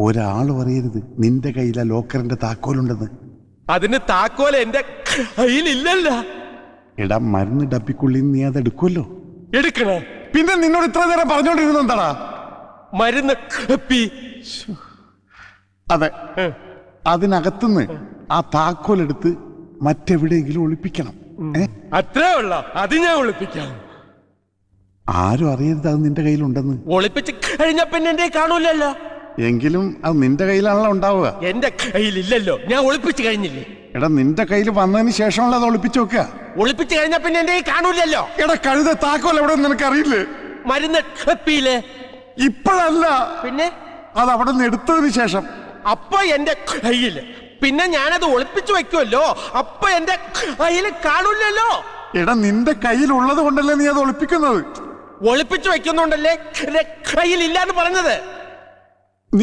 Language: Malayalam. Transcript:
ഒരാൾ പറയരുത് നിന്റെ കയ്യിലെ ലോക്കറിന്റെ താക്കോലുണ്ടെന്ന്. അതിന് താക്കോൽ എന്റെ കയ്യിലില്ലല്ല. എടാ മരുന്ന് ഡപ്പിക്കുള്ളിൽ നീ അത് എടുക്കുമല്ലോ. എടുക്കണേ? പിന്നെ നിന്നോട് ഇത്ര നേരം പറഞ്ഞോണ്ടിരുന്ന എന്താടാ? മരുന്ന് കപ്പി. അതെ, അതിനകത്തുനിന്ന് ആ താക്കോലെടുത്ത് മറ്റെവിടെയെങ്കിലും ഒളിപ്പിക്കണം. അത്രേ ഉള്ള അത് ഞാൻ ഒളിപ്പിക്കാം. ആരും അറിയരുത് അത് നിന്റെ കയ്യിലുണ്ടെന്ന്. ഒളിപ്പിച്ച് കഴിഞ്ഞ പിന്നെ എന്റെ കാണൂലല്ലോ. എങ്കിലും അത് നിന്റെ കയ്യിലാണല്ലോ ഉണ്ടാവുക. എന്റെ കയ്യിലില്ലല്ലോ, ഞാൻ ഒളിപ്പിച്ച് കഴിഞ്ഞില്ലേ. എടാ നിന്റെ കയ്യിൽ വന്നതിന് ശേഷമുള്ള അത് ഒളിപ്പിച്ചു വെക്കുക. ഒളിപ്പിച്ച് കഴിഞ്ഞ പിന്നെ എന്റെ കാണൂലല്ലോ. എടാ കഴുത താക്കോൽ എവിടെ നിനക്ക് അറിയില്ലേ? മരുന്ന് കപ്പിയില്ലേ? ഇപ്പോഴല്ല, പിന്നെ അത് അവിടെ നിന്ന് എടുത്തതിന് ശേഷം. അപ്പൊ എന്റെ കയ്യില്, പിന്നെ ഞാനത് ഒളിപ്പിച്ചു വെക്കുമല്ലോ, അപ്പൊ എന്റെ കയ്യിൽ കാണൂലല്ലോ. എടാ നിന്റെ കയ്യിലുള്ളത് കൊണ്ടല്ലേ നീ അത് ഒളിപ്പിക്കുന്നത്. ഒളിപ്പിച്ചു വെക്കുന്നുണ്ടല്ലേ കയ്യിൽ ഇല്ലാന്ന് പറഞ്ഞത്.